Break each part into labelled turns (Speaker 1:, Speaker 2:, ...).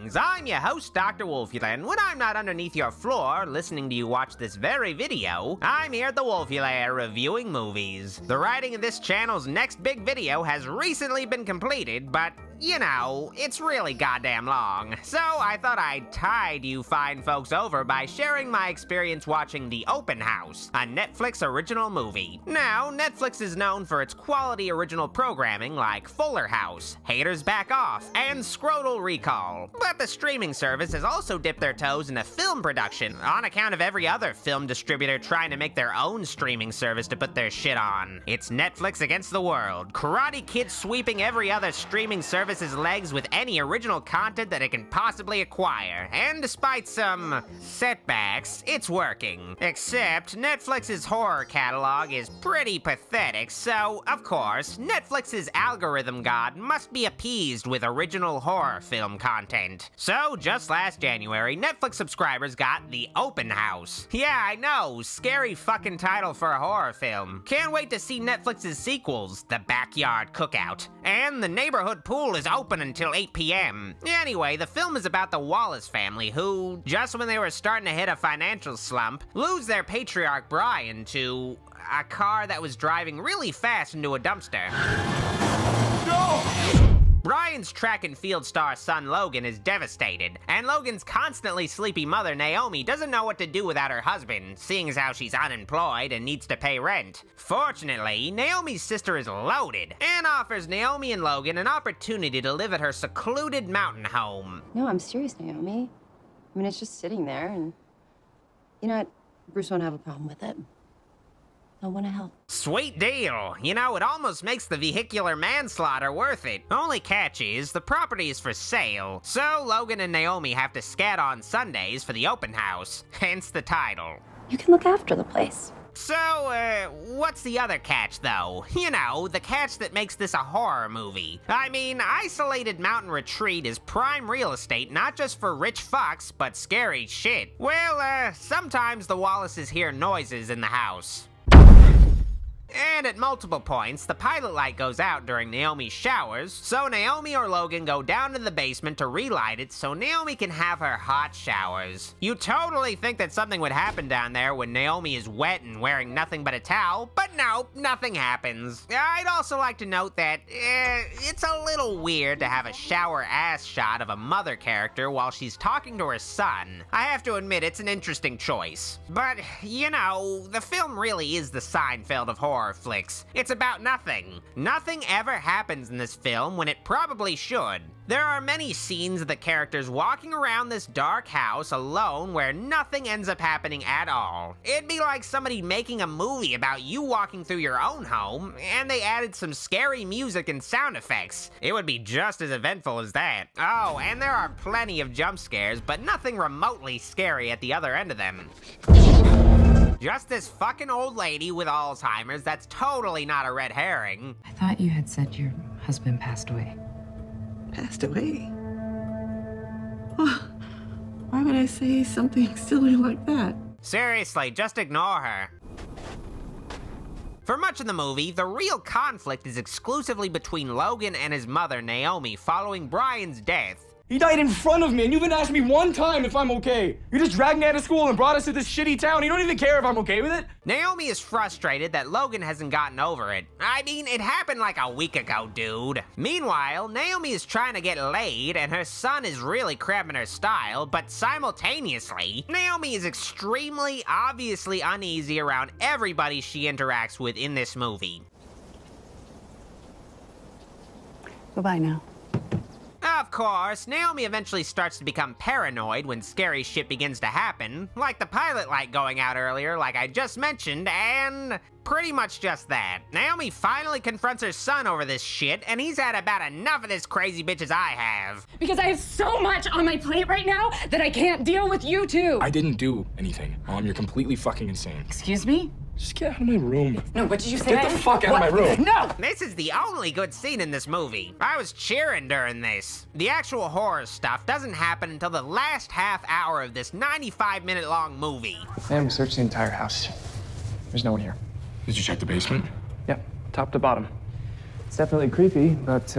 Speaker 1: Greetings, I'm your host, Dr. Wolfula, and when I'm not underneath your floor listening to you watch this very video, I'm here at the Wolfula reviewing movies. The writing of this channel's next big video has recently been completed, but you know, it's really goddamn long. So I thought I'd tide you fine folks over by sharing my experience watching The Open House, a Netflix original movie. Now, Netflix is known for its quality original programming like Fuller House, Haters Back Off, and Scrotal Recall. But the streaming service has also dipped their toes into film production on account of every other film distributor trying to make their own streaming service to put their shit on. It's Netflix against the world. Karate Kid sweeping every other streaming service's legs with any original content that it can possibly acquire. And despite some setbacks, it's working. Except Netflix's horror catalog is pretty pathetic, so of course, Netflix's algorithm god must be appeased with original horror film content. So just last January, Netflix subscribers got The Open House. Yeah, I know, scary fucking title for a horror film. Can't wait to see Netflix's sequels, The Backyard Cookout, and The Neighborhood Pool is open until 8 p.m. Anyway, the film is about the Wallace family who, just when they were starting to hit a financial slump, lose their patriarch Brian to a car that was driving really fast into a dumpster. No! Brian's track and field star son Logan is devastated, and Logan's constantly sleepy mother Naomi doesn't know what to do without her husband, seeing as how she's unemployed and needs to pay rent. Fortunately, Naomi's sister is loaded, and offers Naomi and Logan an opportunity to live at her secluded mountain home.
Speaker 2: No, I'm serious, Naomi. I mean, it's just sitting there, and you know what? Bruce won't have a problem with it. I want to help.
Speaker 1: Sweet deal. You know, it almost makes the vehicular manslaughter worth it. Only catch is, the property is for sale, so Logan and Naomi have to scat on Sundays for the open house, hence the title.
Speaker 2: You can look after the place.
Speaker 1: So, what's the other catch, though? You know, the catch that makes this a horror movie. I mean, isolated mountain retreat is prime real estate, not just for rich fucks, but scary shit. Well, sometimes the Wallaces hear noises in the house. And at multiple points, the pilot light goes out during Naomi's showers, so Naomi or Logan go down to the basement to relight it so Naomi can have her hot showers. You totally think that something would happen down there when Naomi is wet and wearing nothing but a towel, but no, nothing happens. I'd also like to note that, it's a little weird to have a shower ass shot of a mother character while she's talking to her son. I have to admit, it's an interesting choice. But, you know, the film really is the Seinfeld of horror flicks. It's about nothing. Nothing ever happens in this film when it probably should. There are many scenes of the characters walking around this dark house alone where nothing ends up happening at all. It'd be like somebody making a movie about you walking through your own home, and they added some scary music and sound effects. It would be just as eventful as that. Oh, and there are plenty of jump scares, but nothing remotely scary at the other end of them. Just this fucking old lady with Alzheimer's that's totally not a red herring.
Speaker 3: I thought you had said your husband passed away.
Speaker 4: Passed away? Oh, why would I say something silly like that?
Speaker 1: Seriously, just ignore her. For much of the movie, the real conflict is exclusively between Logan and his mother, Naomi, following Brian's death.
Speaker 5: He died in front of me, and you haven't asked me one time if I'm okay. You just dragged me out of school and brought us to this shitty town. You don't even care if I'm okay with it?
Speaker 1: Naomi is frustrated that Logan hasn't gotten over it. I mean, it happened like a week ago, dude. Meanwhile, Naomi is trying to get laid, and her son is really cramping her style, but simultaneously, Naomi is extremely obviously uneasy around everybody she interacts with in this movie.
Speaker 4: Bye-bye now.
Speaker 1: Of course, Naomi eventually starts to become paranoid when scary shit begins to happen, like the pilot light going out earlier, like I just mentioned, and pretty much just that. Naomi finally confronts her son over this shit, and he's had about enough of this crazy bitch as I have.
Speaker 6: Because I have so much on my plate right now that I can't deal with you two.
Speaker 5: I didn't do anything. Mom, you're completely fucking insane.
Speaker 6: Excuse me?
Speaker 5: Just get out of my room.
Speaker 6: No, what did you say?
Speaker 5: Get the fuck out of my room.
Speaker 6: No!
Speaker 1: This is the only good scene in this movie. I was cheering during this. The actual horror stuff doesn't happen until the last half hour of this 95-minute long movie.
Speaker 7: Man, we searched the entire house. There's no one here.
Speaker 5: Did you check the basement?
Speaker 7: Yep, top to bottom. It's definitely creepy, but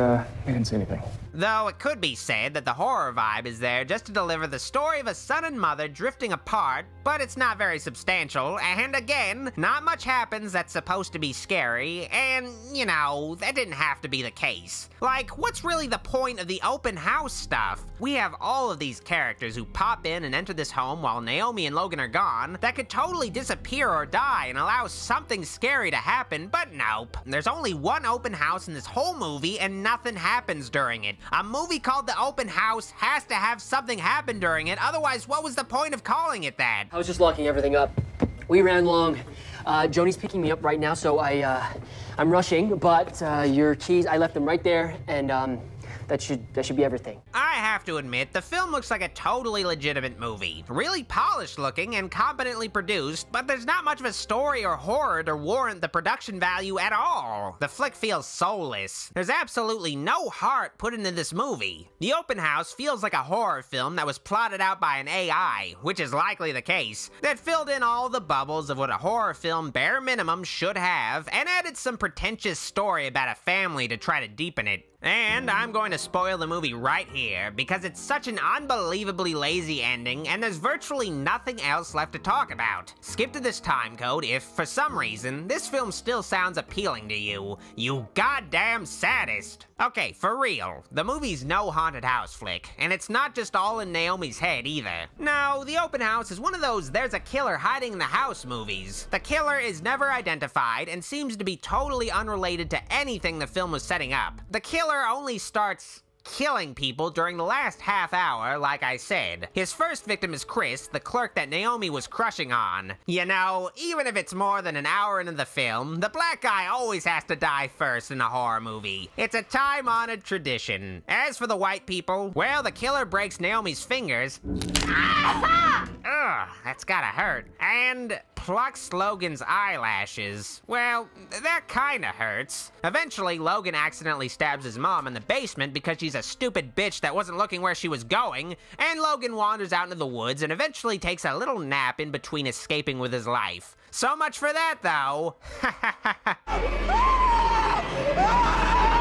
Speaker 7: we didn't see anything.
Speaker 1: Though it could be said that the horror vibe is there just to deliver the story of a son and mother drifting apart, but it's not very substantial, and again, not much happens that's supposed to be scary, and, you know, that didn't have to be the case. Like, what's really the point of the open house stuff? We have all of these characters who pop in and enter this home while Naomi and Logan are gone that could totally disappear or die and allow something scary to happen, but nope. There's only one open house in this whole movie and nothing happens during it. A movie called The Open House has to have something happen during it, otherwise what was the point of calling it that?
Speaker 8: I was just locking everything up. We ran long. Joni's picking me up right now, so I'm rushing, but your keys, I left them right there, and that should be everything.
Speaker 1: I have to admit, the film looks like a totally legitimate movie. Really polished looking and competently produced, but there's not much of a story or horror to warrant the production value at all. The flick feels soulless. There's absolutely no heart put into this movie. The Open House feels like a horror film that was plotted out by an AI, which is likely the case, that filled in all the bubbles of what a horror film bare minimum should have, and added some pretentious story about a family to try to deepen it. And I'm going to spoil the movie right here, because it's such an unbelievably lazy ending, and there's virtually nothing else left to talk about. Skip to this time code if, for some reason, this film still sounds appealing to you. You goddamn sadist. Okay, for real, the movie's no haunted house flick, and it's not just all in Naomi's head either. No, The Open House is one of those there's a killer hiding in the house movies. The killer is never identified and seems to be totally unrelated to anything the film was setting up. The killer only starts killing people during the last half hour, like I said. His first victim is Chris, the clerk that Naomi was crushing on. You know, even if it's more than an hour into the film, the black guy always has to die first in a horror movie. It's a time-honored tradition. As for the white people, well, the killer breaks Naomi's fingers. Ugh, that's gotta hurt. And plucks Logan's eyelashes. Well, that kinda hurts. Eventually, Logan accidentally stabs his mom in the basement because she's a stupid bitch that wasn't looking where she was going, and Logan wanders out into the woods and eventually takes a little nap in between escaping with his life. So much for that, though.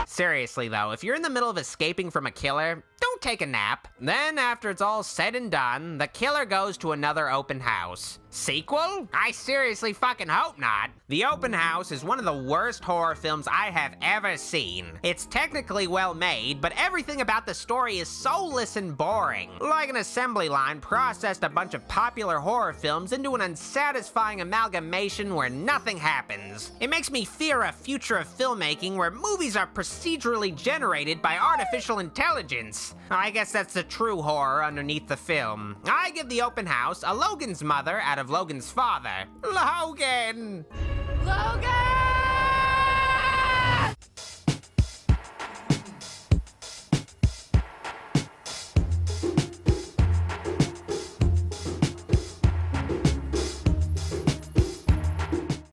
Speaker 1: Seriously, though, if you're in the middle of escaping from a killer, don't take a nap. Then, after it's all said and done, the killer goes to another open house. Sequel? I seriously fucking hope not. The Open House is one of the worst horror films I have ever seen. It's technically well made, but everything about the story is soulless and boring. Like an assembly line processed a bunch of popular horror films into an unsatisfying amalgamation where nothing happens. It makes me fear a future of filmmaking where movies are procedurally generated by artificial intelligence. I guess that's the true horror underneath the film. I give The Open House a Logan's mother out of Logan's father. Logan!
Speaker 6: Logan!